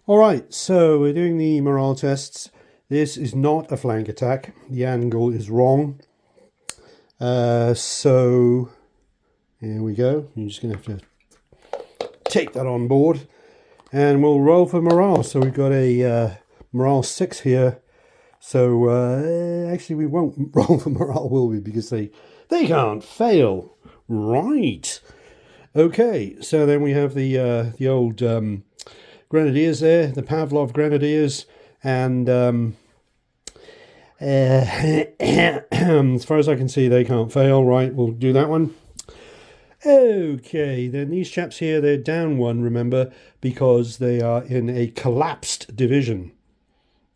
All right, so we're doing the morale tests. This is not a flank attack. The angle is wrong. So here we go. You're just going to have to take that on board. And we'll roll for morale. So we've got a morale 6 here. So actually we won't roll for morale, will we? Because they can't fail. Right. Okay, so then we have the old Grenadiers there, the Pavlov Grenadiers, and as far as I can see, they can't fail. Right, we'll do that one. Okay, then these chaps here, they're down one, remember, because they are in a collapsed division.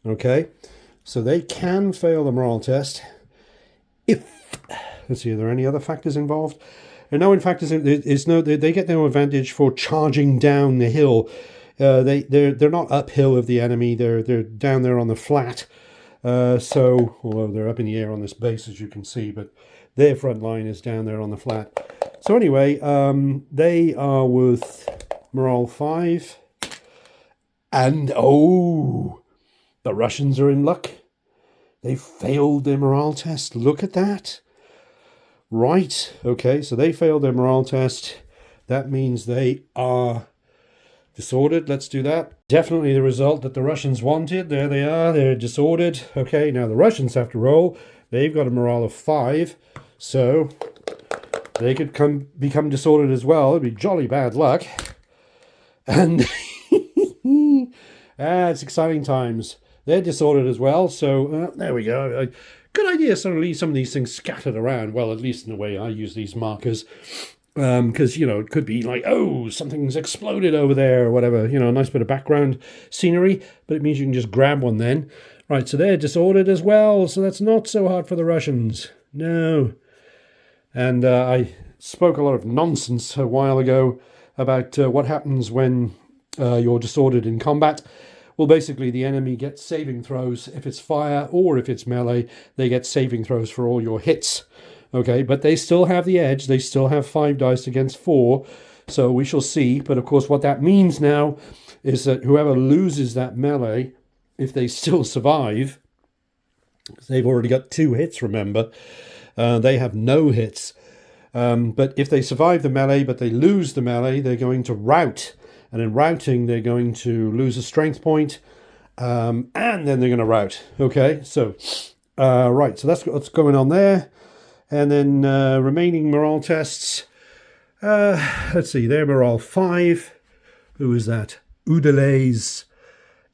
Okay, so they can fail the morale test if, let's see, are there any other factors involved? No, in fact, they get no advantage for charging down the hill. They're not uphill of the enemy. They're down there on the flat. So although they're up in the air on this base, as you can see, but their front line is down there on the flat. So anyway, they are with morale 5, and oh, the Russians are in luck. They failed their morale test. Look at that. Right. Okay. So they failed their morale test. That means they are disordered. Let's do that. Definitely the result that the Russians wanted. There they are. They're disordered. Okay, now the Russians have to roll. They've got a morale of 5. So they could become disordered as well. It'd be jolly bad luck. And it's exciting times. They're disordered as well. So there we go. Good idea to leave some of these things scattered around. Well, at least in the way I use these markers. Because, it could be like, oh, something's exploded over there or whatever, a nice bit of background scenery, but it means you can just grab one then. Right, so they're disordered as well, so that's not so hard for the Russians. No. And I spoke a lot of nonsense a while ago about what happens when you're disordered in combat. Well, basically, the enemy gets saving throws. If it's fire or if it's melee, they get saving throws for all your hits. Okay, but they still have the edge. They still have 5 dice against 4. So we shall see. But of course, what that means now is that whoever loses that melee, if they still survive, because they've already got 2 hits, remember, they have no hits. But if they survive the melee, but they lose the melee, they're going to rout. And in routing, they're going to lose a strength point. And then they're going to rout. Okay, so, right, so that's what's going on there. And then remaining morale tests. Let's see, they're morale 5. Who is that? Udalai's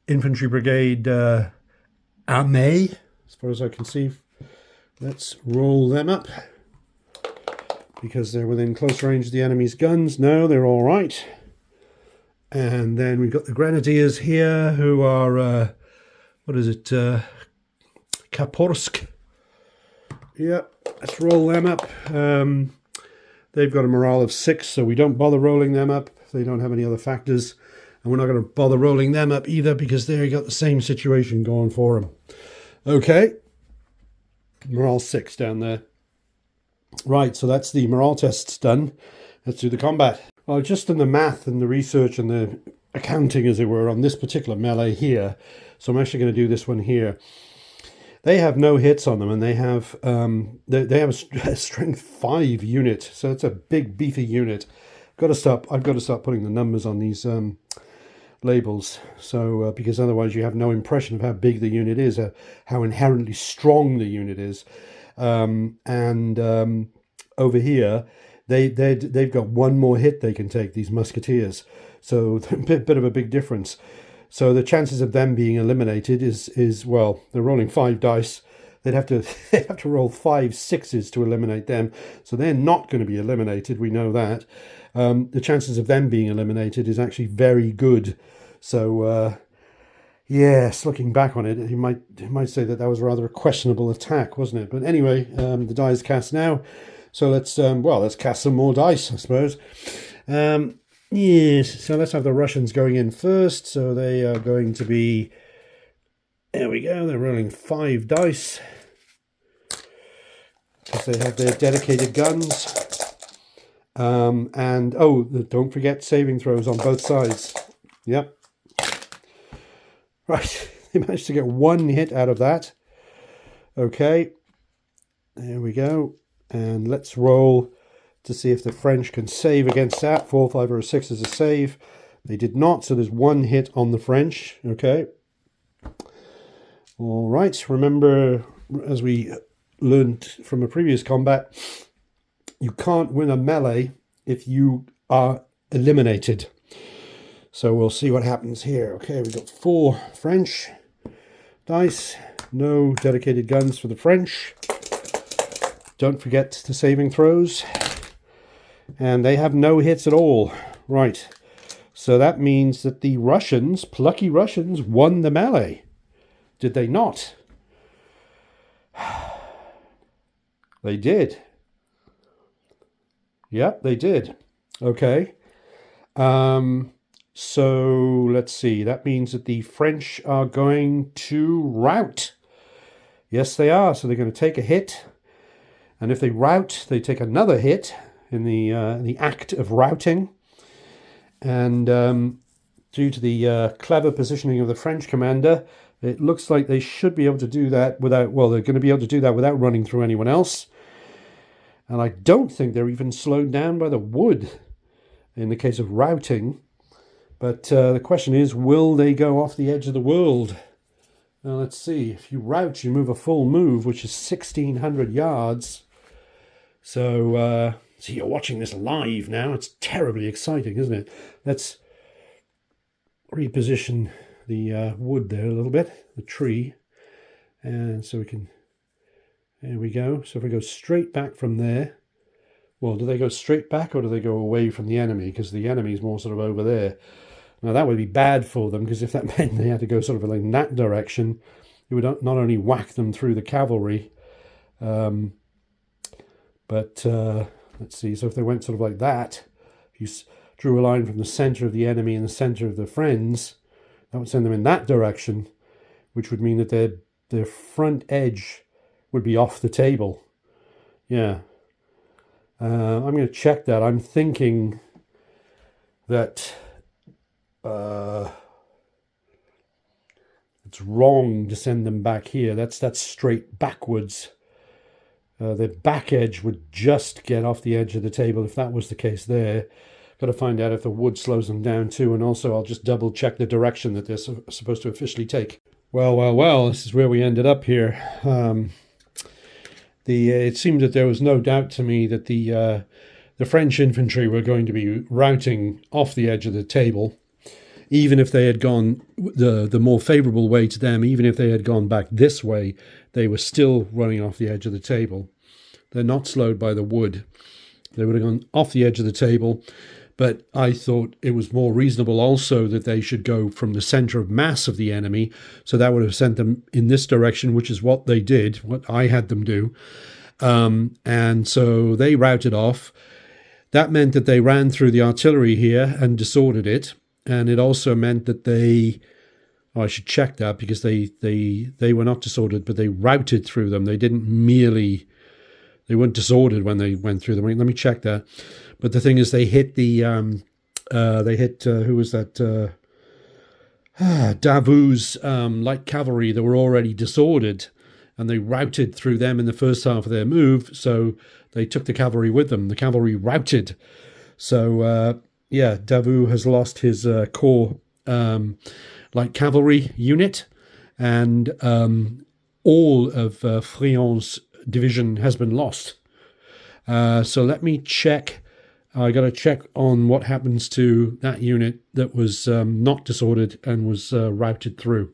Infantry Brigade Armée, as far as I can see. Let's roll them up. Because they're within close range of the enemy's guns. No, they're all right. And then we've got the Grenadiers here, who are, Kaporsk. Yep, let's roll them up. They've got a morale of 6, so we don't bother rolling them up. They don't have any other factors. And we're not going to bother rolling them up either because they've got the same situation going for them. Okay. Morale 6 down there. Right, so that's the morale tests done. Let's do the combat. Well, just in the math and the research and the accounting, as it were, on this particular melee here. So I'm actually going to do this one here. They have no hits on them, and they have a strength 5 unit, so it's a big beefy unit. I've got to start putting the numbers on these labels, so because otherwise you have no impression of how big the unit is, how inherently strong the unit is. Over here, they've got one more hit they can take, these musketeers, so a bit of a big difference. So the chances of them being eliminated is well, they're rolling 5 dice. They'd have to roll 5 6s to eliminate them. So they're not going to be eliminated. We know that. The chances of them being eliminated is actually very good. So yes, looking back on it, you might say that was rather a questionable attack, wasn't it? But anyway, the die is cast now. So let's cast some more dice, I suppose. Yes, so let's have the Russians going in first. So they are going to be, there we go, they're rolling 5 dice. Because they have their dedicated guns. And, don't forget saving throws on both sides. Yep. Right, they managed to get one hit out of that. Okay, there we go. And let's roll to see if the French can save against that. 4, 5, or a 6 is a save. They did not, so there's one hit on the French. Okay. All right, remember, as we learned from a previous combat, you can't win a melee if you are eliminated. So we'll see what happens here. Okay, we've got 4 French dice. No dedicated guns for the French. Don't forget the saving throws. And they have no hits at all. Right. So that means that the Russians, plucky Russians, won the melee. Did they not? They did. Yep, they did. Okay. So let's see. That means that the French are going to rout. Yes, they are. So they're going to take a hit. And if they rout, they take another hit in the act of routing. And due to the clever positioning of the French commander, it looks like they should be able to do that without, well, they're going to be able to do that without running through anyone else. And I don't think they're even slowed down by the wood in the case of routing. But the question is, will they go off the edge of the world? Now, let's see. If you rout, you move a full move, which is 1,600 yards. So you're watching this live now. It's terribly exciting, isn't it? Let's reposition the wood there a little bit, the tree. And so we can, there we go. So if we go straight back from there, well, do they go straight back or do they go away from the enemy? Because the enemy is more sort of over there. Now that would be bad for them, because if that meant they had to go sort of like in that direction, it would not only whack them through the cavalry, but let's see. So if they went sort of like that, if you drew a line from the center of the enemy and the center of the friends, that would send them in that direction, which would mean that their front edge would be off the table. Yeah. I'm going to check that. I'm thinking that it's wrong to send them back here. That's straight backwards. The back edge would just get off the edge of the table if that was the case there. Got to find out if the wood slows them down too, and also I'll just double check the direction that they're supposed to officially take. Well, this is where we ended up here. It seemed that there was no doubt to me that the French infantry were going to be routing off the edge of the table, even if they had gone the more favourable way to them. Even if they had gone back this way, they were still running off the edge of the table. They're not slowed by the wood. They would have gone off the edge of the table. But I thought it was more reasonable also that they should go from the center of mass of the enemy. So that would have sent them in this direction, which is what they did, what I had them do. And so they routed off. That meant that they ran through the artillery here and disordered it. And it also meant that I should check that, because they were not disordered, but they routed through them. They weren't disordered when they went through them. Let me check that. But the thing is, they hit who was that? Davout's light cavalry that were already disordered, and they routed through them in the first half of their move. So they took the cavalry with them. The cavalry routed. So Davout has lost his core light cavalry unit, and all of Friant's division has been lost. So let me check. I got to check on what happens to that unit that was not disordered and was routed through.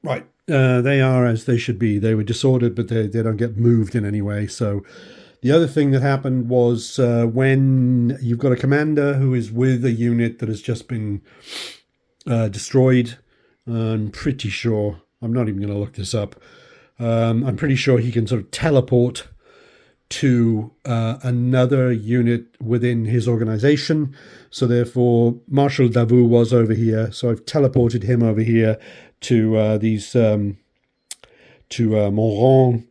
Right. They are as they should be. They were disordered, but they don't get moved in any way. So the other thing that happened was when you've got a commander who is with a unit that has just been destroyed, I'm pretty sure, I'm not even going to look this up, I'm pretty sure he can sort of teleport to another unit within his organization. So therefore, Marshal Davout was over here. So I've teleported him over here to Montron.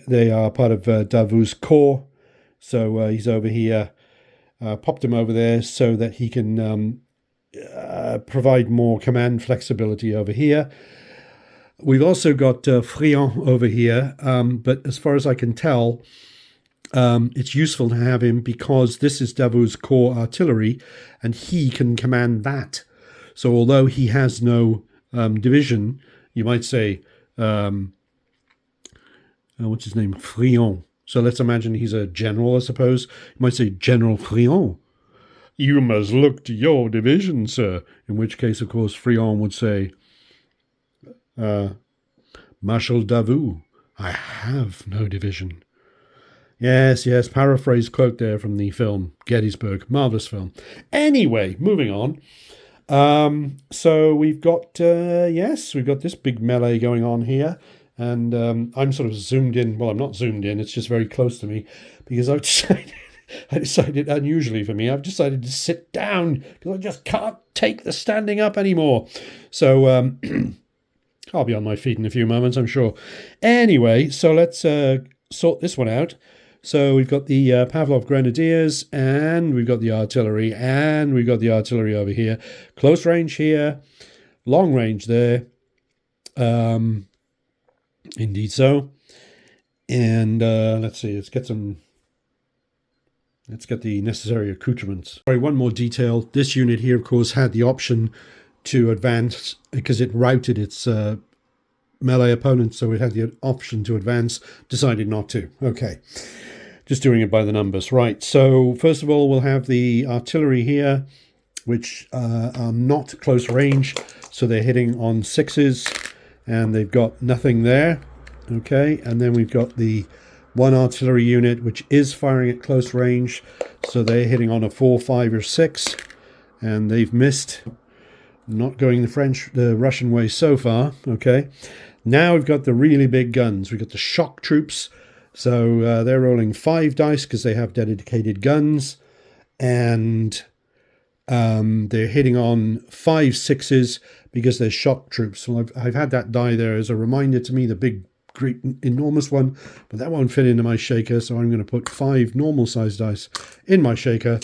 They are part of Davout's corps. So he's over here. Popped him over there so that he can provide more command flexibility over here. We've also got Friant over here, but as far as I can tell, it's useful to have him because this is Davout's core artillery, and he can command that. So although he has no division, you might say, what's his name? Friant. So let's imagine he's a general, I suppose. You might say, General Friant. You must look to your division, sir. In which case, of course, Friant would say, Marshal Davout, I have no division. Yes, paraphrase quote there from the film Gettysburg. Marvelous film. Anyway, moving on. So we've got this big melee going on here. And I'm sort of zoomed in. Well, I'm not zoomed in. It's just very close to me because I decided, unusually for me, I've decided to sit down because I just can't take the standing up anymore. So I'll be on my feet in a few moments, I'm sure. Anyway, so let's sort this one out. So we've got the Pavlov Grenadiers, and we've got the artillery, and we've got the artillery over here. Close range here, long range there. Indeed so. And let's see, let's get the necessary accoutrements. Sorry, one more detail. This unit here, of course, had the option to advance because it routed its melee opponent, so it had the option to advance, decided not to. Okay, just doing it by the numbers. Right, so first of all, we'll have the artillery here, which are not close range, so they're hitting on 6s, and they've got nothing there. Okay, and then we've got the one artillery unit, which is firing at close range, so they're hitting on a 4, 5, or 6, and they've missed. Not going the Russian way so far. Okay, now we've got the really big guns. We've got the shock troops, so they're rolling 5 dice because they have dedicated guns, and they're hitting on 5 6s because they're shock troops. So I've had that die there as a reminder to me, the big, great, enormous one, but that won't fit into my shaker, so I'm going to put 5 normal sized dice in my shaker.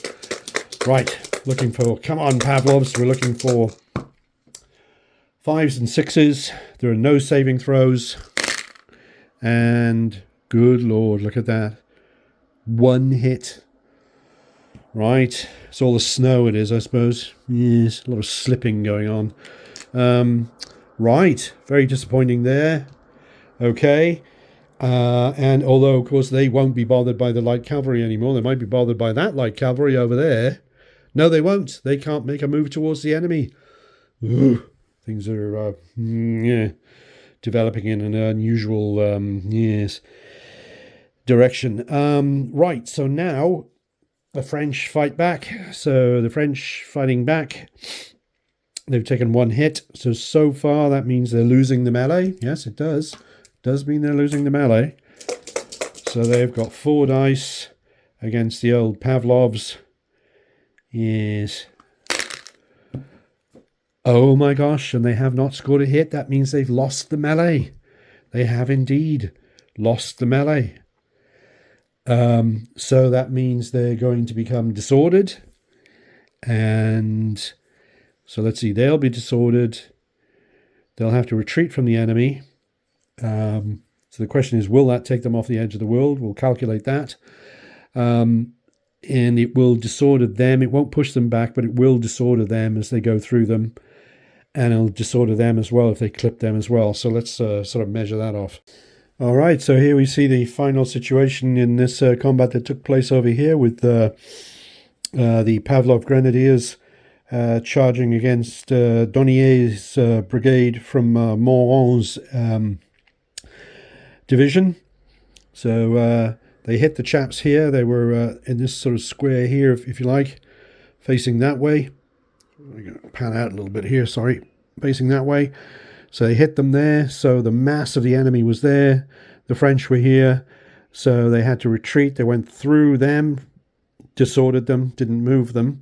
Right, looking for, come on Pavlovs, we're looking for 5s and 6s. There are no saving throws, and good lord, look at that, 1 hit. Right, it's all the snow it is, I suppose. Yes, a lot of slipping going on. Right, very disappointing there. Okay, and although, of course, they won't be bothered by the light cavalry anymore, they might be bothered by that light cavalry over there. No, they won't. They can't make a move towards the enemy. Ooh, things are developing in an unusual direction. Right, so now the French fight back. So the French fighting back. They've taken 1 hit. So far that means they're losing the melee. Yes, it does. Does mean they're losing the melee. So they've got 4 dice against the old Pavlovs. Yes. Oh my gosh, and they have not scored a hit. That means they've lost the melee. They have indeed lost the melee. So that means they're going to become disordered. And so let's see, they'll be disordered. They'll have to retreat from the enemy. So the question is, will that take them off the edge of the world? We'll calculate that. And it will disorder them. It won't push them back, but it will disorder them as they go through them. And it'll disorder them as well if they clip them as well. So let's sort of measure that off. All right, so here we see the final situation in this combat that took place over here with the Pavlov Grenadiers charging against Donnier's brigade from Moron's division. So they hit the chaps here. They were in this sort of square here, if you like, facing that way. I'm going to pan out a little bit here, sorry. Facing that way. So they hit them there. So the mass of the enemy was there. The French were here. So they had to retreat. They went through them, disordered them, didn't move them.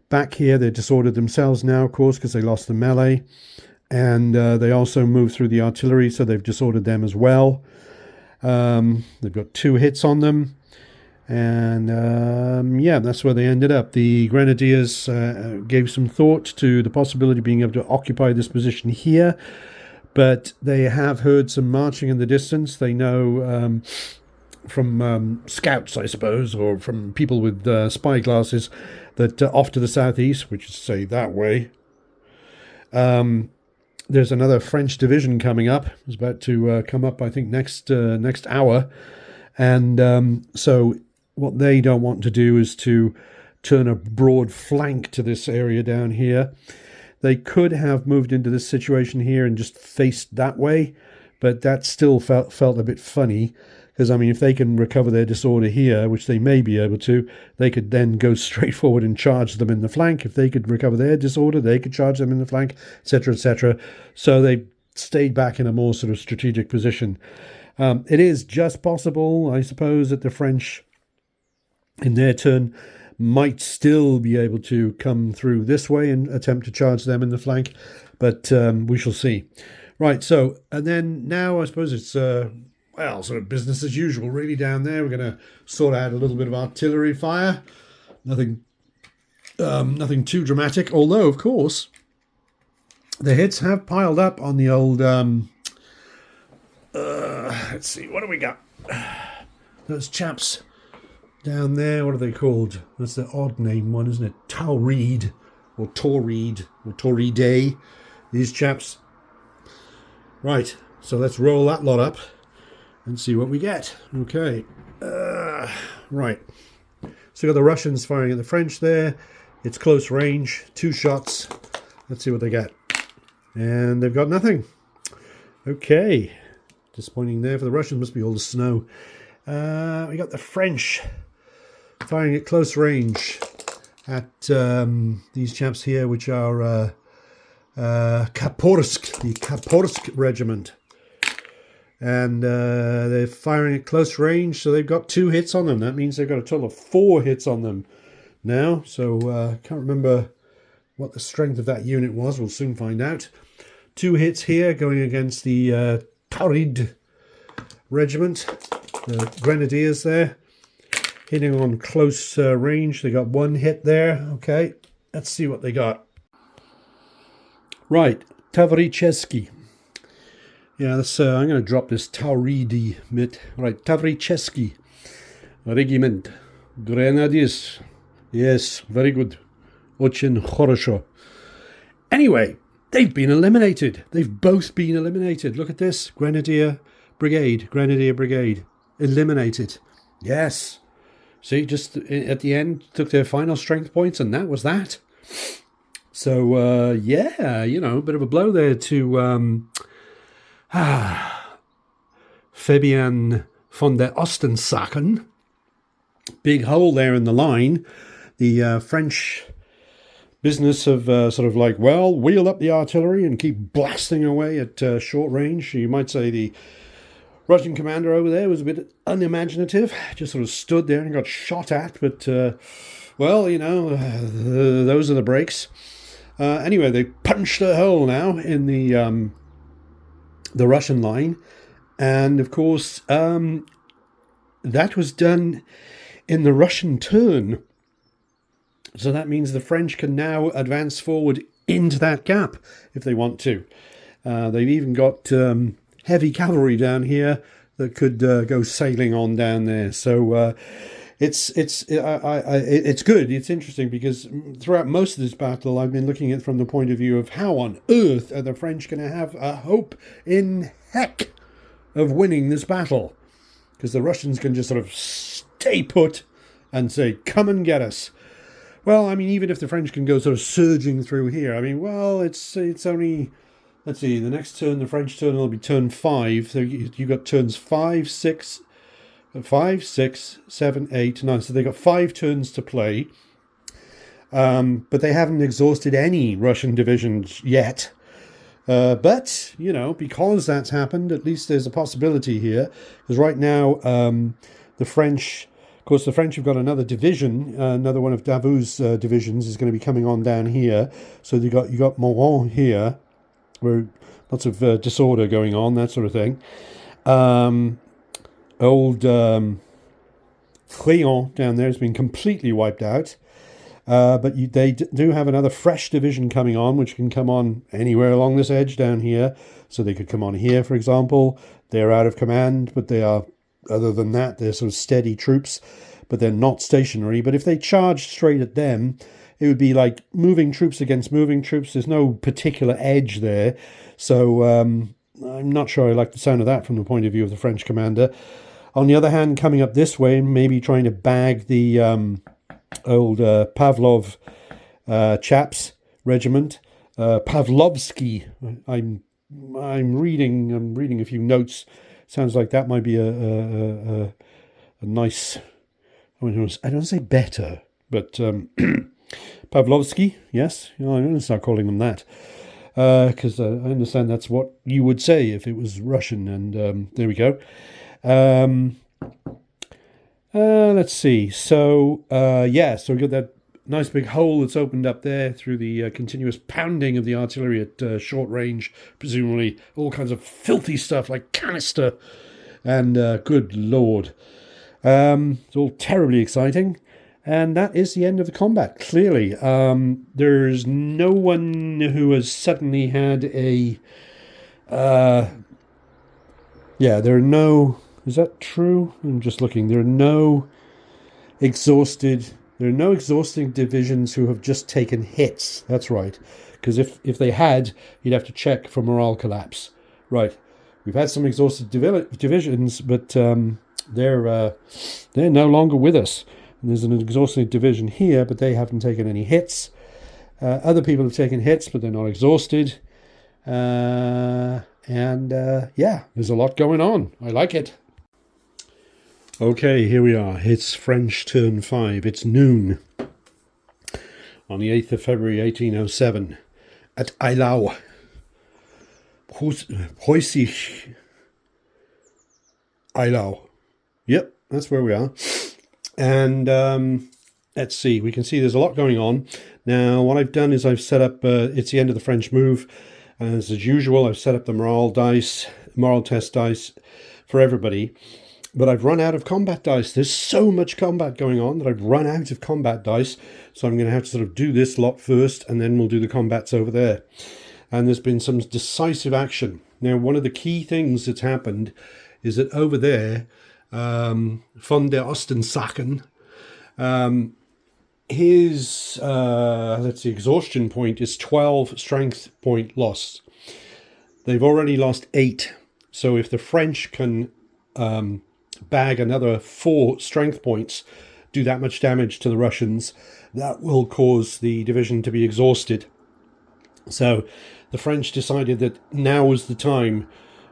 Back here, they disordered themselves now, of course, because they lost the melee. And they also moved through the artillery, so they've disordered them as well. They've got 2 hits on them. And yeah, that's where they ended up. The Grenadiers gave some thought to the possibility of being able to occupy this position here, but they have heard some marching in the distance. They know from scouts, I suppose, or from people with spy glasses, that off to the southeast, which is, say, that way, there's another French division coming up. It's about to come up, I think, next hour. And so what they don't want to do is to turn a broad flank to this area down here. They could have moved into this situation here and just faced that way, but that still felt a bit funny. Because, I mean, if they can recover their disorder here, which they may be able to, they could then go straight forward and charge them in the flank. If they could recover their disorder, they could charge them in the flank, etc., etc. So they stayed back in a more sort of strategic position. It is just possible, I suppose, that the French, in their turn, might still be able to come through this way and attempt to charge them in the flank. But we shall see. Right, so, and then now I suppose it's... well, sort of business as usual, really, down there. We're going to sort out a little bit of artillery fire. Nothing too dramatic. Although, of course, the hits have piled up on the old... let's see, what do we got? Those chaps down there, what are they called? That's the odd name one, isn't it? Taurid, or Torrid, or Torridae. These chaps. Right, so let's roll that lot up and see what we get. Okay. Right. So we got the Russians firing at the French there. It's close range. 2 shots. Let's see what they get. And they've got nothing. Okay. Disappointing there for the Russians. Must be all the snow. We got the French firing at close range at these chaps here, which are Kaporsk, the Kaporsk regiment. And they're firing at close range, so they've got 2 hits on them. That means they've got a total of 4 hits on them now. So can't remember what the strength of that unit was. We'll soon find out. 2 hits here going against the Taurid regiment, the Grenadiers there, hitting on close range. They got 1 hit there. Okay, let's see what they got. Right, Tavricheski. Yeah, that's, I'm going to drop this Tauridi bit. Right, Tavricheski Regiment. Grenadiers. Yes, very good. Очень хорошо. Anyway, they've been eliminated. They've both been eliminated. Look at this. Grenadier Brigade. Eliminated. Yes. See, just at the end, took their final strength points, and that was that. So, yeah, you know, a bit of a blow there to... Fabian von der Ostensachen. Big hole there in the line. The French business of sort of like, well, wheel up the artillery and keep blasting away at short range. You might say the Russian commander over there was a bit unimaginative, just sort of stood there and got shot at. But, well, you know, those are the breaks. Anyway, they punched a hole now in the Russian line, and of course that was done in the Russian turn, so that means the French can now advance forward into that gap if they want to. They've even got heavy cavalry down here that could go sailing on down there, so it's good. It's interesting because throughout most of this battle, I've been looking at it from the point of view of how on earth are the French going to have a hope in heck of winning this battle? Because the Russians can just sort of stay put and say, come and get us. Well, I mean, even if the French can go sort of surging through here, I mean, well, it's only, let's see, the next turn, the French turn will be turn 5. So you got turns 5, 6, 7, 8, 9. So they got 5 turns to play. But they haven't exhausted any Russian divisions yet. But, you know, because that's happened, at least there's a possibility here. Because right now, the French, of course, the French have got another division. Another one of Davout's divisions is going to be coming on down here. So you got Moron here, where lots of disorder going on, that sort of thing. Old Crayon down there has been completely wiped out. But they do have another fresh division coming on, which can come on anywhere along this edge down here. So they could come on here, for example. They're out of command, but they are, other than that, they're sort of steady troops, but they're not stationary. But if they charged straight at them, it would be like moving troops against moving troops. There's no particular edge there. So I'm not sure I like the sound of that from the point of view of the French commander. On the other hand, coming up this way, maybe trying to bag the old Pavlov chaps regiment, Pavlovsky. I'm reading a few notes. Sounds like that might be a nice. I don't say better, but Pavlovsky. Yes, I'm going to start calling them that because I understand that's what you would say if it was Russian. And there we go. Let's see. So so we got that nice big hole that's opened up there through the continuous pounding of the artillery at short range, presumably all kinds of filthy stuff like canister. And good Lord. It's all terribly exciting. And that is the end of the combat, clearly. There's no one who has suddenly had a... there are no... Is that true? I'm just looking. There are no exhausting divisions who have just taken hits. That's right. Because if they had, you'd have to check for morale collapse. Right. We've had some exhausted divisions, but they're no longer with us. And there's an exhausted division here, but they haven't taken any hits. Other people have taken hits, but they're not exhausted. There's a lot going on. I like it. Okay, here we are. It's French turn 5. It's noon on the 8th of February 1807 at Eylau. Preußisch Eylau. Yep, that's where we are. And let's see, we can see there's a lot going on. Now, what I've done is I've set up, it's the end of the French move. As usual, I've set up the morale test dice for everybody. But I've run out of combat dice. There's so much combat going on that I've run out of combat dice. So I'm going to have to sort of do this lot first, and then we'll do the combats over there. And there's been some decisive action. Now, one of the key things that's happened is that over there, von der Ostensachen, his exhaustion point is 12 strength point lost. They've already lost 8. So if the French can bag another 4 strength points, do that much damage to the Russians, that will cause the division to be exhausted. So the French decided that now was the time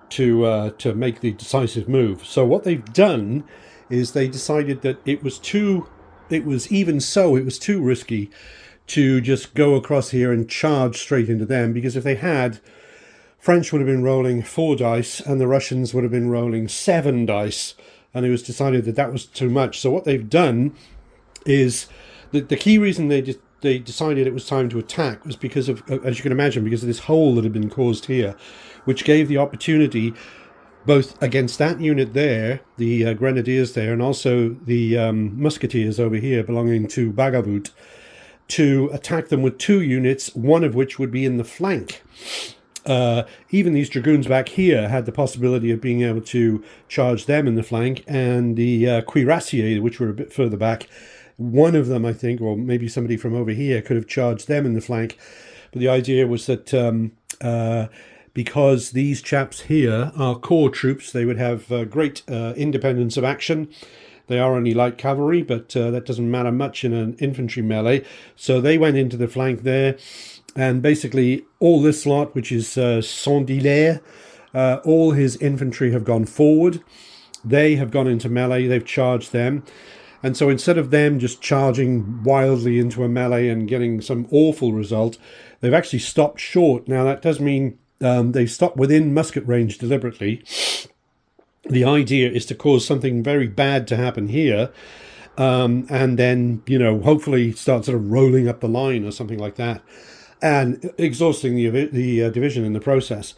to make the decisive move. So what they've done is they decided that it was too risky to just go across here and charge straight into them, because if they had, French would have been rolling 4 dice and the Russians would have been rolling 7 dice, and it was decided that that was too much. So what they've done is the key reason they decided it was time to attack was because of, as you can imagine, because of this hole that had been caused here, which gave the opportunity both against that unit there, the grenadiers there, and also the musketeers over here belonging to Bagavut, to attack them with 2 units, one of which would be in the flank. Even these dragoons back here had the possibility of being able to charge them in the flank, and the cuirassiers, which were a bit further back, one of them, I think, or maybe somebody from over here, could have charged them in the flank. But the idea was that because these chaps here are corps troops, they would have great independence of action. They are only light cavalry, but that doesn't matter much in an infantry melee. So they went into the flank there, and basically all this lot, which is Saint-Hilaire, all his infantry have gone forward. They have gone into melee, they've charged them. And so instead of them just charging wildly into a melee and getting some awful result, they've actually stopped short. Now, that does mean they've stopped within musket range deliberately. The idea is to cause something very bad to happen here, and then, hopefully start sort of rolling up the line or something like that, and exhausting the division in the process.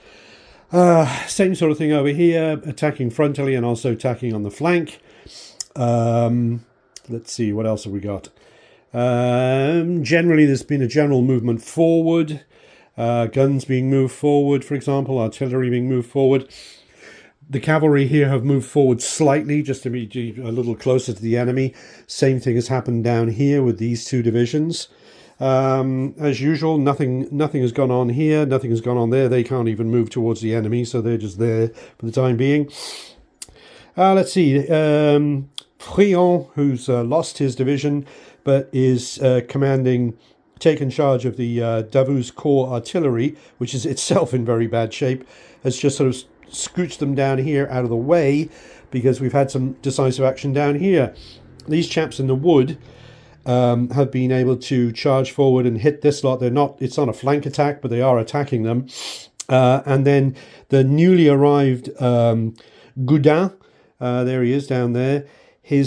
Same sort of thing over here, attacking frontally and also attacking on the flank. Let's see, what else have we got? Generally, there's been a general movement forward. Guns being moved forward, for example, artillery being moved forward. The cavalry here have moved forward slightly, just to be a little closer to the enemy. Same thing has happened down here with these two divisions. As usual, nothing has gone on here, nothing has gone on there. They can't even move towards the enemy, so they're just there for the time being. Let's see. Friant, who's lost his division, but is taken charge of the Davout's Corps artillery, which is itself in very bad shape, has just sort of scooched them down here out of the way because we've had some decisive action down here. These chaps in the wood have been able to charge forward and hit this lot. It's not a flank attack, but they are attacking them. And then the newly arrived Goudin, there he is down there.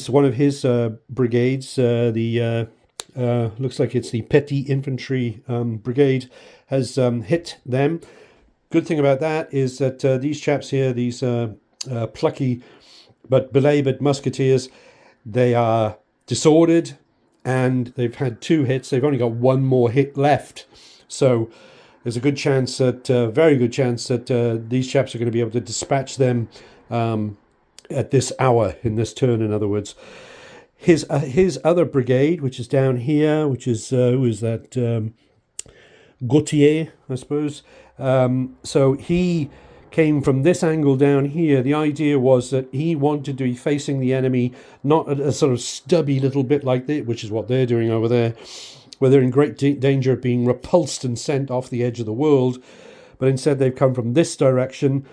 One of his brigades, looks like it's the Petty Infantry Brigade, has hit them. Good thing about that is that these chaps here, these plucky but belabored musketeers, they are disordered and they've had 2 hits. They've only got 1 more hit left. So there's a good chance that, very good chance that these chaps are going to be able to dispatch them at this hour, in this turn, in other words. His other brigade, which is down here, which is, who is that? Gautier, I suppose. So he came from this angle down here. The idea was that he wanted to be facing the enemy, not at a sort of stubby little bit like this, which is what they're doing over there, where they're in great danger of being repulsed and sent off the edge of the world. But instead they've come from this direction.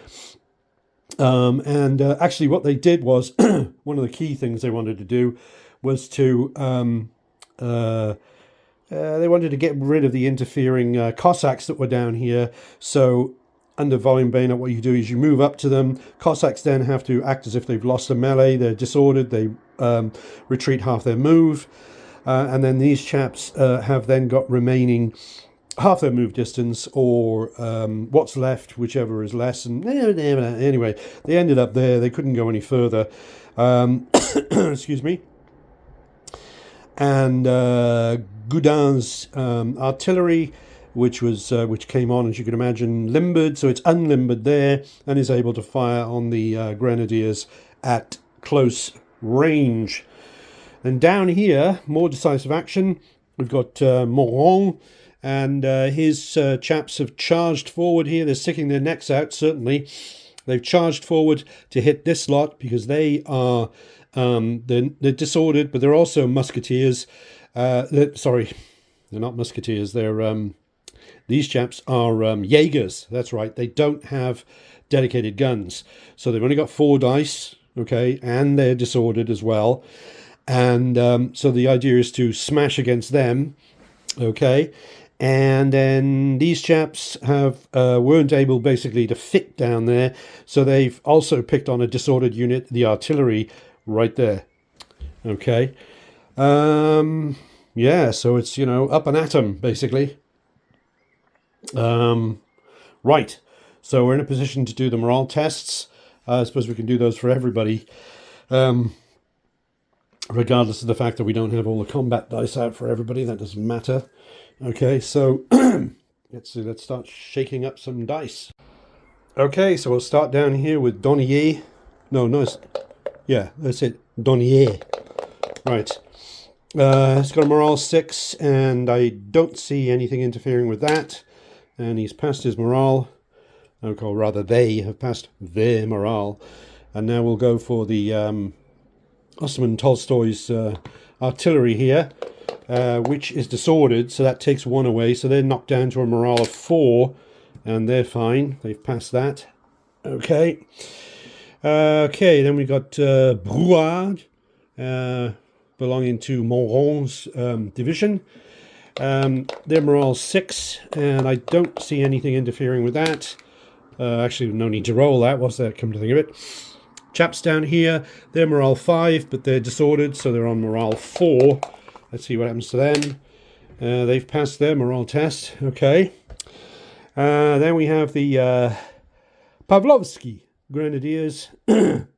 Actually what they did was, one of the key things they wanted to do was to, they wanted to get rid of the interfering Cossacks that were down here. So under Volley and Bayonet, what you do is you move up to them. Cossacks then have to act as if they've lost a melee. They're disordered. They retreat half their move. And then these chaps have then got remaining half their move distance, or what's left, whichever is less. And anyway, they ended up there. They couldn't go any further. Excuse me. And Goudin's artillery, which came on, as you can imagine, limbered, so it's unlimbered there and is able to fire on the grenadiers at close range. And down here, more decisive action. We've got Morand, and his chaps have charged forward here. They're sticking their necks out, certainly. They've charged forward to hit this lot because they are they're disordered, but they're also musketeers. Sorry, they're not musketeers. They're these chaps are Jaegers. That's right. They don't have dedicated guns, so they've only got 4 dice. Okay, and they're disordered as well. And so the idea is to smash against them. Okay. And then these chaps weren't able basically to fit down there, so they've also picked on a disordered unit, the artillery, right there. Okay. Yeah, so it's, up and at 'em, basically. Right. So we're in a position to do the morale tests. I suppose we can do those for everybody, regardless of the fact that we don't have all the combat dice out for everybody. That doesn't matter. Okay, so let's start shaking up some dice. Okay, so we'll start down here with Donier. Yeah, that's it. Donier. Right. It's got a morale 6, and I don't see anything interfering with that. And he's passed his morale. Okay, or rather, they have passed their morale. And now we'll go for the Osman Tolstoy's artillery here, which is disordered, so that takes 1 away. So they're knocked down to a morale of 4, and they're fine. They've passed that. Okay. Okay, then we've got Brouard, belonging to Morand's division. Their morale 6, and I don't see anything interfering with that. Actually, no need to roll that, was there, come to think of it. Chaps down here, they're morale 5, but they're disordered, so they're on morale 4. Let's see what happens to them. They've passed their morale test. Okay. Then we have the Pavlovsky Grenadiers.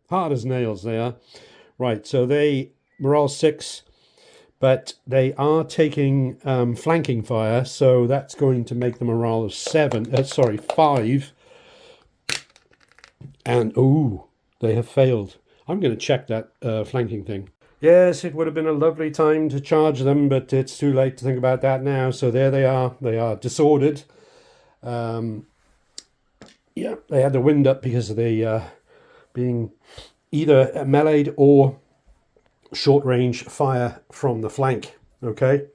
Hard as nails they are. Right, so they morale 6, but they are taking flanking fire, so that's going to make them morale of 5. And, ooh, they have failed. I'm going to check that flanking thing. Yes, it would have been a lovely time to charge them, but it's too late to think about that now. So there they are. They are disordered. Yeah, they had the wind up because of the being either meleeed or short range fire from the flank. Okay.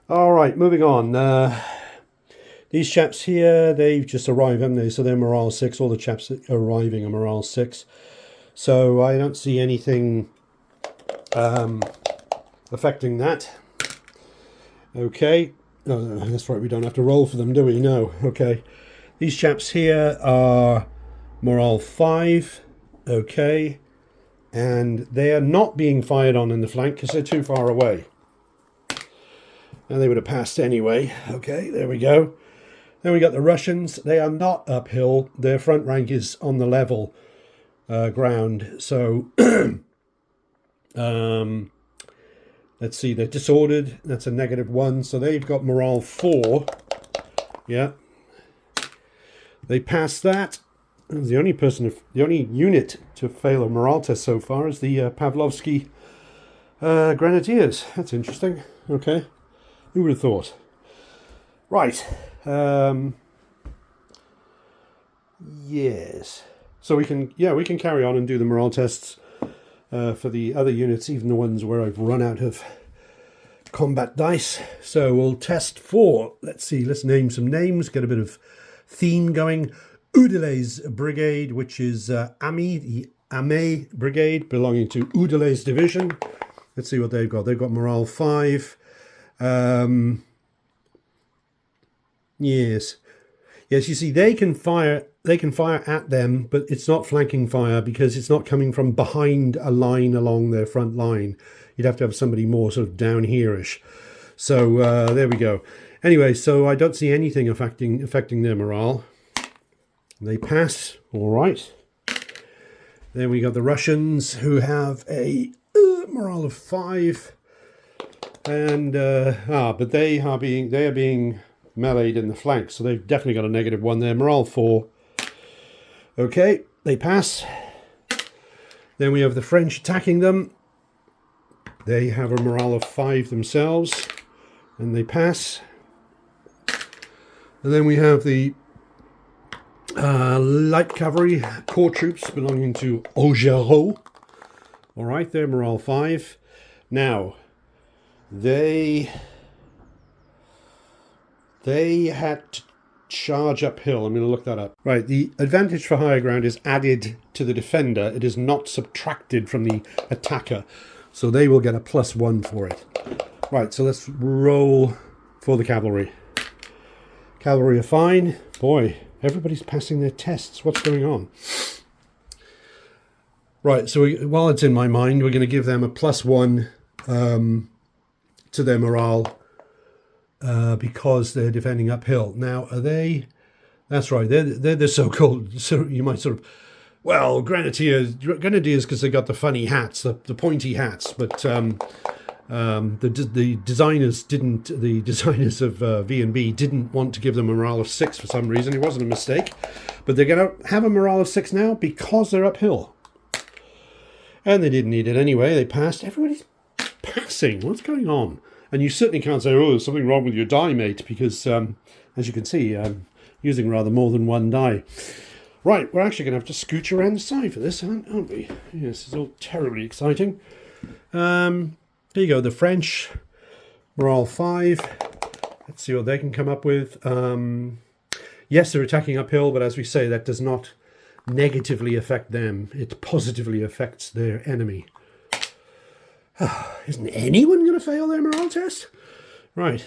All right, moving on. These chaps here, they've just arrived, haven't they? So they're morale 6. All the chaps arriving are morale 6. So I don't see anything affecting that. Okay. Oh, that's right, we don't have to roll for them, do we? No. Okay. These chaps here are morale 5. Okay. And they are not being fired on in the flank because they're too far away. And they would have passed anyway. Okay, there we go. Then we got the Russians. They are not uphill. Their front rank is on the level ground. So let's see, they're disordered. That's a -1. So they've got morale 4. Yeah. They passed that. The only unit to fail a morale test so far is the Pavlovsky Grenadiers. That's interesting. Okay. Who would have thought? Right. Yes. So we can carry on and do the morale tests for the other units, even the ones where I've run out of combat dice. So we'll test for, let's see, let's name some names, get a bit of theme going. Oudelet's brigade, which is the Amé brigade, belonging to Oudelet's division. Let's see what they've got. They've got morale 5. Yes, you see, they can fire at them, but it's not flanking fire because it's not coming from behind a line along their front line. You'd have to have somebody more sort of down here-ish. So there we go. Anyway, so I don't see anything affecting their morale. They pass, all right. Then we got the Russians, who have a morale of 5, and but they are being meleeed in the flank, so they've definitely got a -1 there. Morale 4. Okay, they pass. Then we have the French attacking them. They have a morale of 5 themselves, and they pass. And then we have the light cavalry corps troops belonging to Augereau. All right, they're morale 5. Now, they had to charge uphill. I'm going to look that up. Right, the advantage for higher ground is added to the defender. It is not subtracted from the attacker. So they will get a +1 for it. Right, so let's roll for the cavalry. Cavalry are fine. Boy, everybody's passing their tests. What's going on? Right, so while it's in my mind, we're going to give them a +1 to their morale because they're defending uphill. Now, are they? That's right. They're the so-called. So you might sort of, well, grenadiers because they got the funny hats, the pointy hats, but the designers didn't. The designers of V&B didn't want to give them a morale of 6 for some reason. It wasn't a mistake, but they're going to have a morale of 6 now because they're uphill. And they didn't need it anyway. They passed. Everybody's passing. What's going on? And you certainly can't say, oh, there's something wrong with your die, mate, because, as you can see, I'm using rather more than one die. Right, we're actually going to have to scooch around the side for this, aren't we? Yes, it's all terribly exciting. There you go, the French, morale 5. Let's see what they can come up with. Yes, they're attacking uphill, but as we say, that does not negatively affect them. It positively affects their enemy. Isn't anyone going to fail their morale test? Right.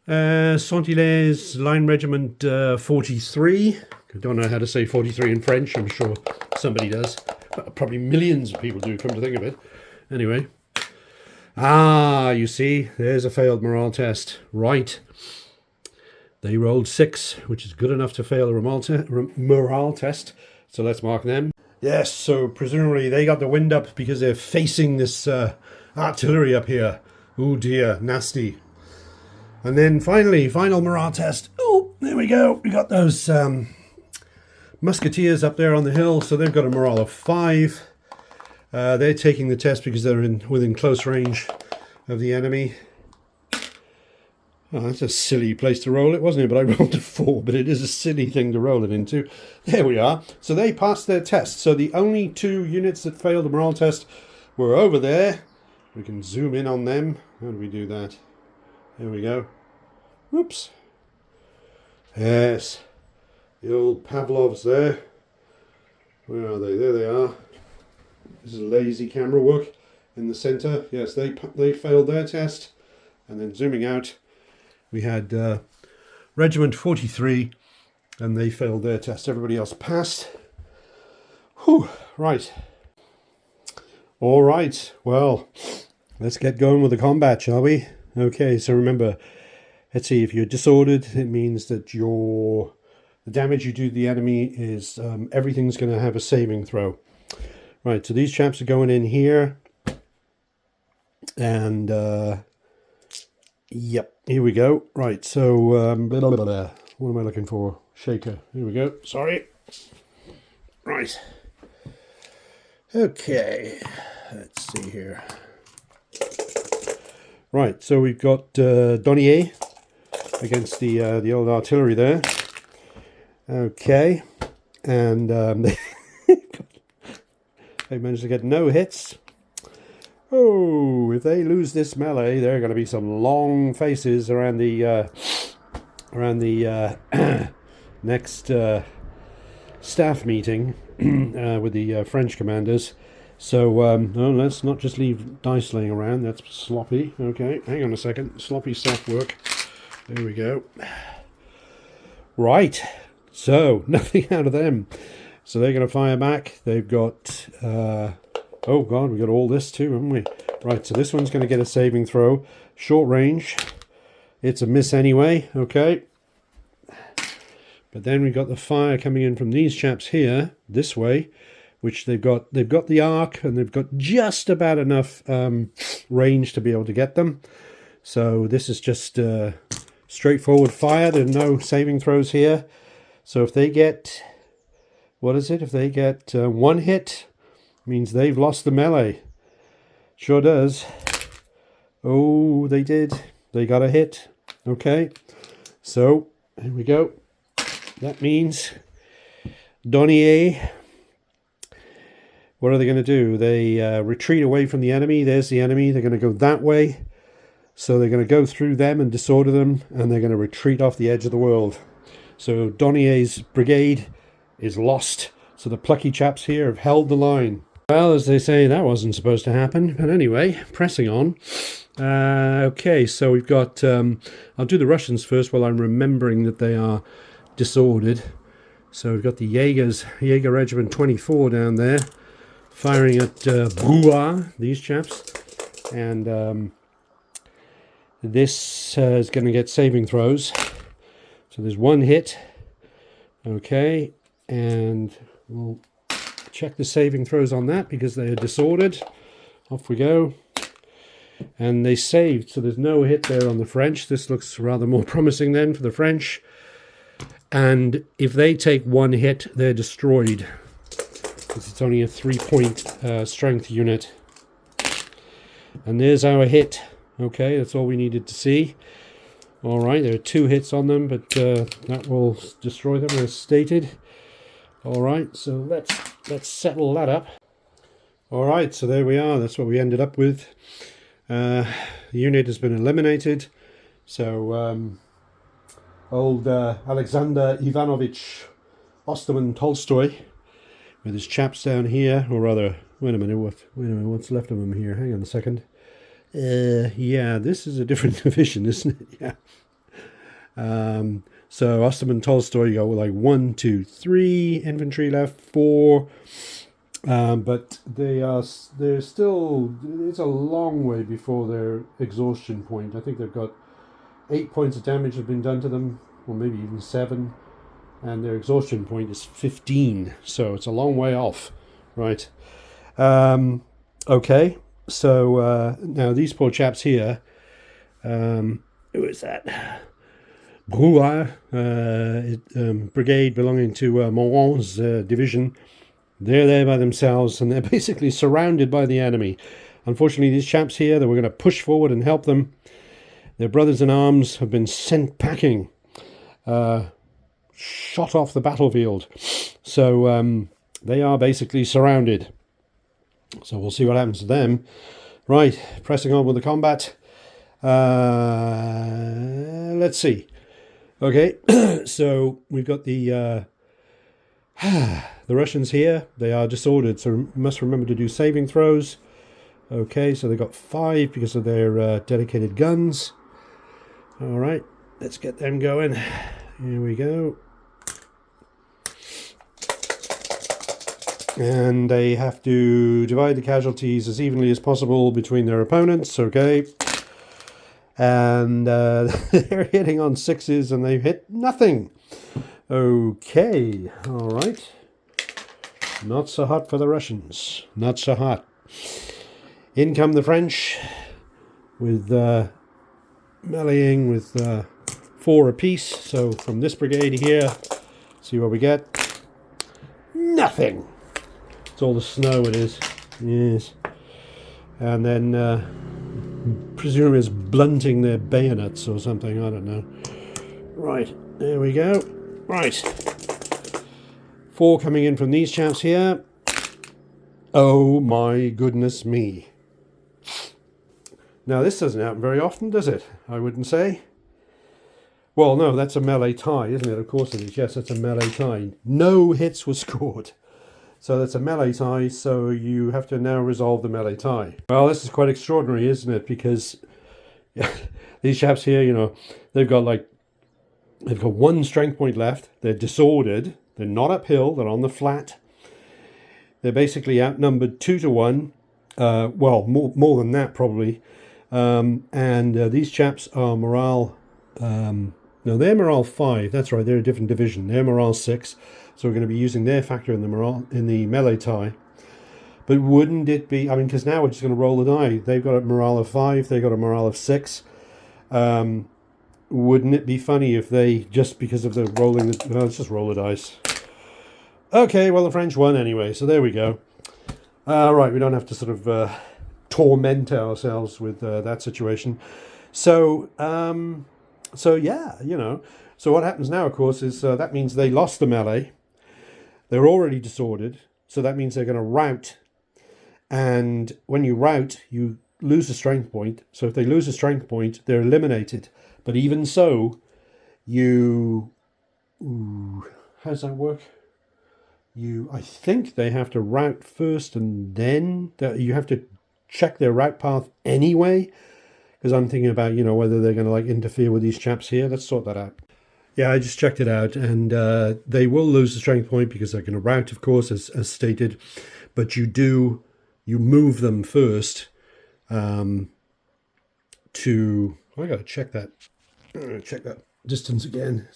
Saint-Hilaire Line Regiment 43. I don't know how to say 43 in French. I'm sure somebody does. Probably millions of people do, come to think of it. Anyway. You see, there's a failed morale test. Right. They rolled 6, which is good enough to fail a morale test. So let's mark them. Yes, so presumably they got the wind up because they're facing this artillery up here. Oh dear, nasty. And then finally, final morale test. Oh, there we go. We got those musketeers up there on the hill, so they've got a morale of 5. They're taking the test because they're within close range of the enemy. Oh, that's a silly place to roll it, wasn't it? But I rolled a 4, but it is a silly thing to roll it into. There we are. So they passed their test. So the only 2 units that failed the morale test were over there. We can zoom in on them. How do we do that? There we go. Whoops. Yes. The old Pavlovs there. Where are they? There they are. This is lazy camera work in the centre. Yes, they failed their test. And then zooming out, we had Regiment 43, and they failed their test. Everybody else passed. Whew, right. All right, well, let's get going with the combat, shall we? Okay, so remember, let's see, if you're disordered, it means that the damage you do to the enemy is, everything's going to have a saving throw. Right, so these chaps are going in here, and yep, here we go. Right, so what am I looking for? Shaker. Here we go. Sorry. Right. Okay. Let's see here. Right, so we've got Donier against the old artillery there. Okay, and they managed to get no hits. Oh, if they lose this melee, there are going to be some long faces around the next staff meeting with the French commanders. So let's not just leave dice laying around. That's sloppy. Okay, hang on a second. Sloppy staff work. There we go. Right. So nothing out of them. So they're going to fire back. They've got. Oh god, we got all this too, haven't we? Right, so this one's going to get a saving throw. Short range. It's a miss anyway, okay. But then we've got the fire coming in from these chaps here, this way, which they've got the arc, and they've got just about enough range to be able to get them. So this is just straightforward fire. There are no saving throws here. So if they get, what is it? If they get 1 hit, means they've lost the melee. Sure does. Oh, they did. They got a hit. Okay. So, here we go. That means Donier. What are they going to do? They retreat away from the enemy. There's the enemy. They're going to go that way. So they're going to go through them and disorder them, and they're going to retreat off the edge of the world. So Donier's brigade is lost. So the plucky chaps here have held the line. Well, as they say, that wasn't supposed to happen. But anyway, pressing on. Okay, so we've got... I'll do the Russians first while I'm remembering that they are disordered. So we've got the Jaeger Regiment 24 down there, firing at Brouard, these chaps. And this is going to get saving throws. So there's 1 hit. Okay, and we'll... check the saving throws on that because they are disordered. Off we go. And they saved, so there's no hit there on the French. This looks rather more promising then for the French. And if they take 1 hit, they're destroyed. Because it's only a 3-point strength unit. And there's our hit. Okay, that's all we needed to see. All right, there are 2 hits on them, but that will destroy them as stated. All right, so let's settle that up. All right, so there we are. That's what we ended up with. The unit has been eliminated. So old Alexander Ivanovich Osterman Tolstoy with his chaps down here, or rather, wait a minute, what's left of him here? Hang on a second. Yeah, this is a different division, isn't it? Yeah. So Osterman Tolstoy, you got like 1, 2, 3 infantry left, 4, but they're still, it's a long way before their exhaustion point. I think they've got 8 points of damage have been done to them, or maybe even 7, and their exhaustion point is 15. So it's a long way off Right. Okay. So now these poor chaps here. Who is that? Brouard, brigade belonging to Moran's division. They're there by themselves, and they're basically surrounded by the enemy. Unfortunately, these chaps here, they were going to push forward and help them. Their brothers in arms have been sent packing, shot off the battlefield. So they are basically surrounded. So we'll see what happens to them. Right, pressing on with the combat. Let's see. Okay, so we've got the Russians here. They are disordered, so must remember to do saving throws. Okay, so they got 5 because of their dedicated guns. All right, let's get them going. Here we go. And they have to divide the casualties as evenly as possible between their opponents. Okay. And they're hitting on 6s and they've hit nothing. Okay, all right. Not so hot for the Russians. Not so hot. In come the French with meleeing with 4 apiece. So from this brigade here, see what we get. Nothing. It's all the snow it is. Yes. And then presumably it's blunting their bayonets or something, I don't know. Right, there we go. Right. 4 coming in from these chaps here. Oh my goodness me. Now this doesn't happen very often, does it? I wouldn't say. Well, no, that's a melee tie, isn't it? Of course it is. Yes, that's a melee tie. No hits were scored. So that's a melee tie, so you have to now resolve the melee tie. Well, this is quite extraordinary, isn't it? Because these chaps here, you know, they've got 1 strength point left. They're disordered. They're not uphill. They're on the flat. They're basically outnumbered 2 to 1. Well, more than that probably. And these chaps are morale. No, they're morale 5. That's right. They're a different division. They're morale 6. So we're going to be using their factor in the melee tie. But wouldn't it be? I mean, because now we're just going to roll the die. They've got a morale of 5. They've got a morale of 6. Wouldn't it be funny if they, just because of the rolling, let's just roll the dice. Okay, well, the French won anyway, so there we go. Right, we don't have to sort of torment ourselves with that situation. So yeah, you know. So what happens now, of course, is that means they lost the melee. They're already disordered, so that means they're going to rout. And when you rout, you lose a strength point. So if they lose a strength point, they're eliminated. But even so, you... Ooh, how does that work? I think they have to rout first and then you have to check their route path anyway. Because I'm thinking about, you know, whether they're going to like interfere with these chaps here. Let's sort that out. Yeah, I just checked it out, and they will lose the strength point because they're going to rout, of course, as stated. But you move them first to... I got to check that. Check that distance again.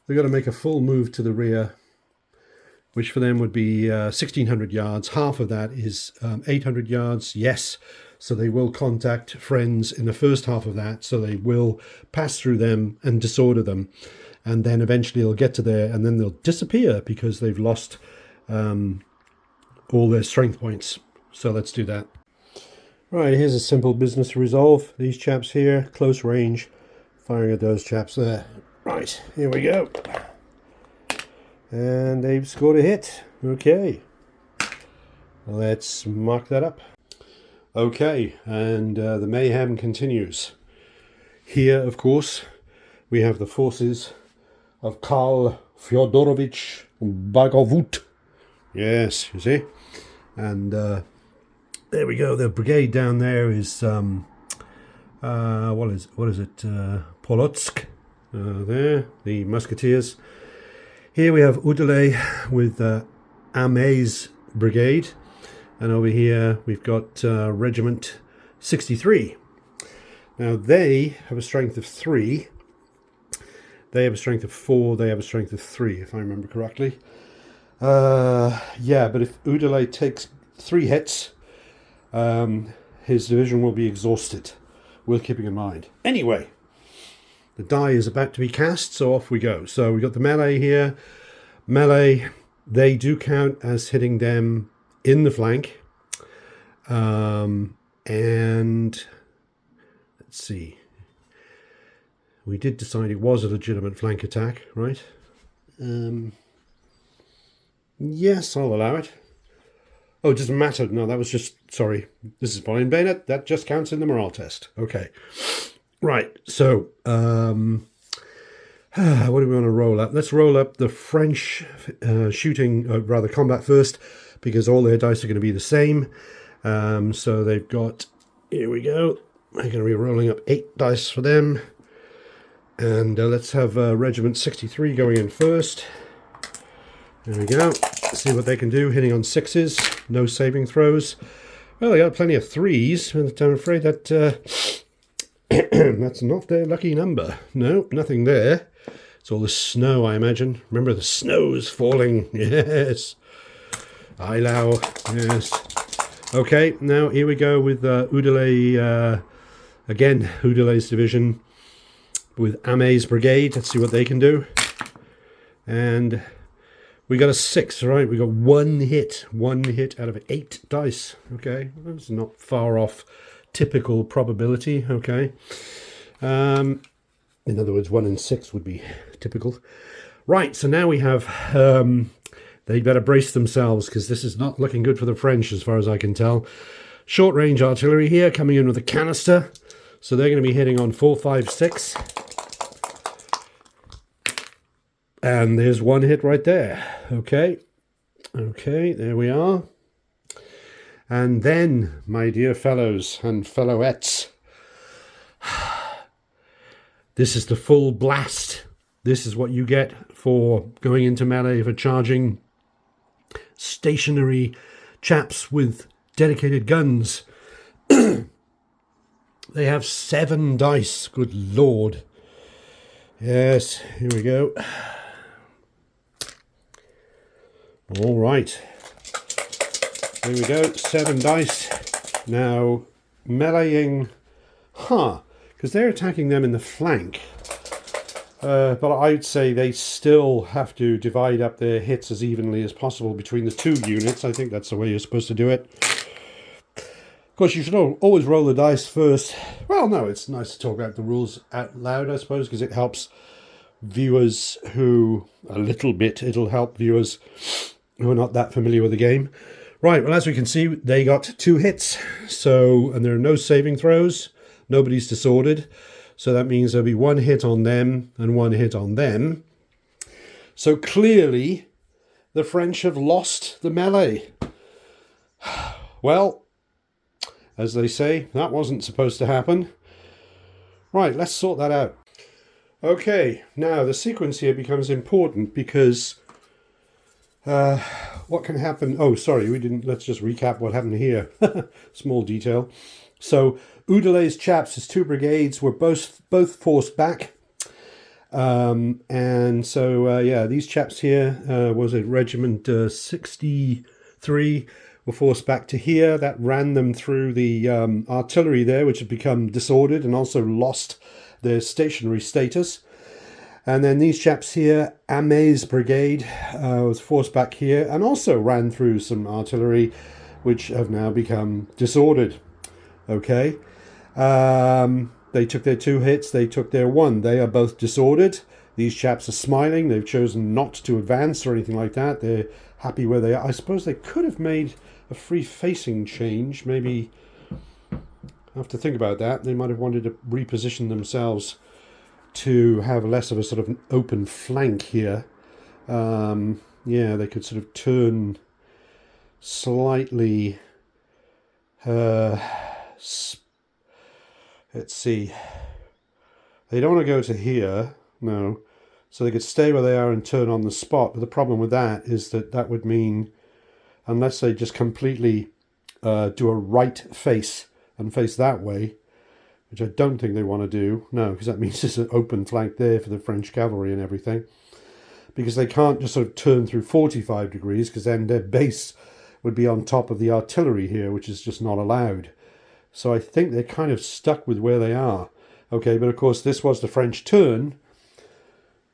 They've got to make a full move to the rear, which for them would be 1,600 yards. Half of that is 800 yards, yes. So they will contact friends in the first half of that. So they will pass through them and disorder them. And then eventually they'll get to there and then they'll disappear because they've lost all their strength points. So let's do that. Right, here's a simple business to resolve. These chaps here, close range, firing at those chaps there. Right, here we go. And they've scored a hit. Okay. Let's mark that up. Okay, and the mayhem continues. Here, of course, we have the forces of Karl Fyodorovich Bagovut. Yes, you see? And there we go. The brigade down there is, what is it? Polotsk. There, the musketeers. Here we have Udale with Amé's brigade. And over here we've got Regiment 63. Now they have a strength of 3. They have a strength of 4. They have a strength of 3, if I remember correctly. Yeah, but if Oudalay takes 3 hits, his division will be exhausted. Worth keeping in mind. Anyway, the die is about to be cast, so off we go. So we've got the melee here. Melee, they do count as hitting them in the flank. And let's see. We did decide it was a legitimate flank attack, right? Yes, I'll allow it. Oh, it doesn't matter. No, that was just... Sorry. This is Volley and Bayonet. That just counts in the morale test. Okay. Right. So, what do we want to roll up? Let's roll up the French shooting, rather combat first, because all their dice are going to be the same. So they've got... Here we go. I'm going to be rolling up 8 dice for them. And let's have Regiment 63 going in first. There we go. See what they can do, hitting on 6s, no saving throws. Well, they got plenty of 3s, but I'm afraid that that's not their lucky number. No, nothing there. It's all the snow, I imagine. Remember, the snow's falling. Yes. Eylau. Yes. Okay, now here we go with Oudalay. Again, Oudalay's division with Amé's brigade. Let's see what they can do. And... we got a 6, right? We got 1 hit. 1 hit out of 8 dice. Okay, that's not far off typical probability. Okay. In other words, 1 in 6 would be typical. Right, so now we have... they better brace themselves, because this is not looking good for the French, as far as I can tell. Short-range artillery here, coming in with a canister. So they're going to be hitting on 4, 5, 6. And there's 1 hit right there. Okay. Okay, there we are. And then, my dear fellows and fellowettes, this is the full blast. This is what you get for going into melee, for charging stationary chaps with dedicated guns. They have 7 dice. Good Lord. Yes, here we go. All right, there we go, 7 dice. Now, meleeing, because they're attacking them in the flank. But I'd say they still have to divide up their hits as evenly as possible between the 2 units. I think that's the way you're supposed to do it. Of course, you should always roll the dice first. Well, no, it's nice to talk about the rules out loud, I suppose, because it helps viewers who, it'll help viewers who are not that familiar with the game. Right, well, as we can see, they got 2 hits. So, and there are no saving throws. Nobody's disordered. So that means there'll be 1 hit on them and 1 hit on them. So clearly, the French have lost the melee. Well, as they say, that wasn't supposed to happen. Right, let's sort that out. Okay, now the sequence here becomes important because... what can happen? Oh, sorry, let's just recap what happened here. Small detail. So, Oudalay's chaps, his 2 brigades, were both forced back. And so, these chaps here, was it Regiment 63, were forced back to here. That ran them through the artillery there, which had become disordered and also lost their stationary status. And then these chaps here, Amé's brigade, was forced back here and also ran through some artillery, which have now become disordered. Okay. They took their 2 hits, they took their 1. They are both disordered. These chaps are smiling. They've chosen not to advance or anything like that. They're happy where they are. I suppose they could have made a free-facing change. Maybe, I have to think about that. They might have wanted to reposition themselves to have less of a sort of an open flank here. They could sort of turn slightly... let's see. They don't want to go to here, no. So they could stay where they are and turn on the spot. But the problem with that is that would mean, unless they just completely do a right face and face that way, which I don't think they want to do. No, because that means there's an open flank there for the French cavalry and everything. because they can't just sort of turn through 45 degrees, because then their base would be on top of the artillery here, which is just not allowed. So I think they're kind of stuck with where they are. Okay, but of course this was the French turn.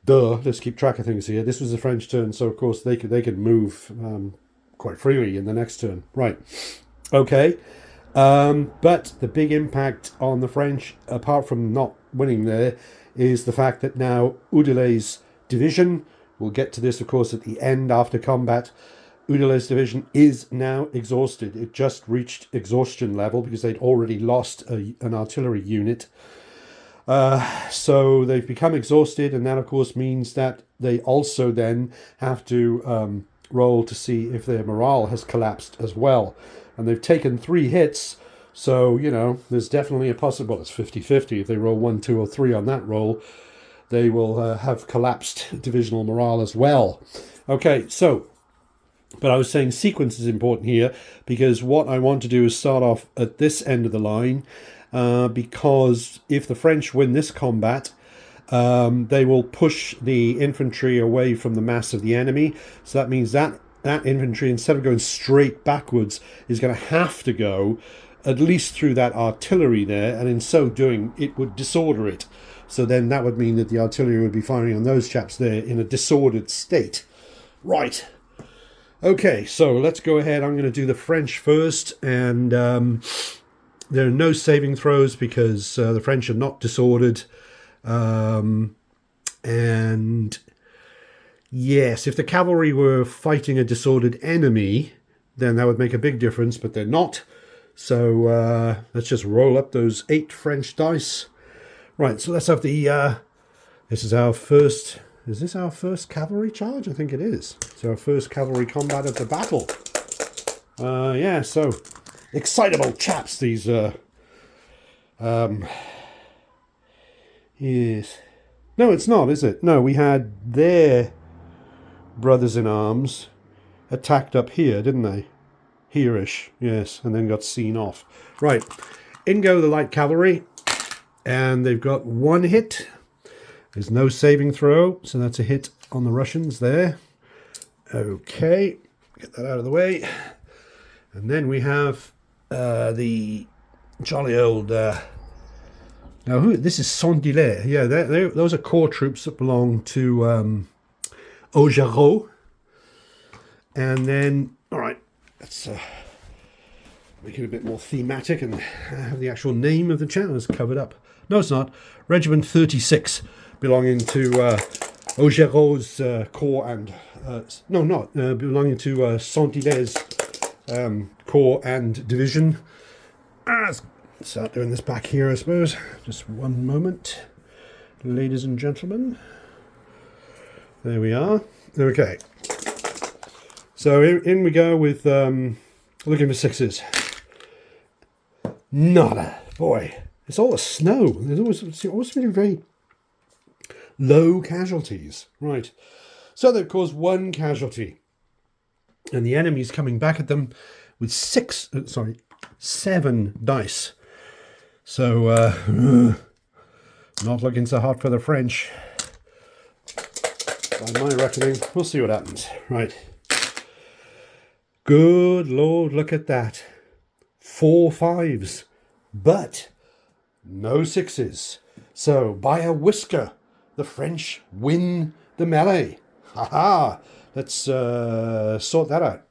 Duh, let's keep track of things here. This was the French turn, so of course they could move quite freely in the next turn. Right, okay. But the big impact on the French, apart from not winning there, is the fact that now Oudelet's division, we'll get to this of course at the end after combat, Oudelet's division is now exhausted. It just reached exhaustion level because they'd already lost an artillery unit. So they've become exhausted, and that of course means that they also then have to roll to see if their morale has collapsed as well. And they've taken 3 hits, so, you know, there's definitely a possible, it's 50-50. If they roll 1, 2, or 3 on that roll, they will have collapsed divisional morale as well. Okay, so, but I was saying sequence is important here, because what I want to do is start off at this end of the line, because if the French win this combat, they will push the infantry away from the mass of the enemy. So that means that infantry, instead of going straight backwards, is going to have to go at least through that artillery there, and in so doing it would disorder it. So then that would mean that the artillery would be firing on those chaps there in a disordered state. Right. Okay, so let's go ahead. I'm going to do the French first, and there are no saving throws because the French are not disordered. And yes, if the cavalry were fighting a disordered enemy, then that would make a big difference, but they're not. So let's just roll up those 8 French dice. Right, so let's have the... this is our first... Is this our first cavalry charge? I think it is. It's our first cavalry combat of the battle. Yeah, so... excitable chaps, these... yes. No, it's not, is it? No, we had their brothers-in-arms attacked up here, didn't they? Here-ish, yes, and then got seen off. Right, in go the light cavalry, and they've got 1 hit. There's no saving throw, so that's a hit on the Russians there. Okay, get that out of the way. And then we have the jolly old... now, this is Saint-Hilaire. Yeah, those are corps troops that belong to Augereau. And then, all right, let's make it a bit more thematic and have the actual name of the channel is covered up. No, it's not. Regiment 36, belonging to Augereau's corps and... no, not. Belonging to Saint-Hilaire's corps and division. Let's start doing this back here, I suppose. Just one moment, ladies and gentlemen. There we are. Okay. So in we go with looking for 6s. Nada. Boy, it's all the snow. There's always been very low casualties. Right. So they've caused 1 casualty. And the enemy's coming back at them with 7 dice. So, not looking so hot for the French. By my reckoning, we'll see what happens. Right. Good Lord, look at that. 4 5s, but no 6s. So, by a whisker, the French win the melee. Ha ha! Let's sort that out.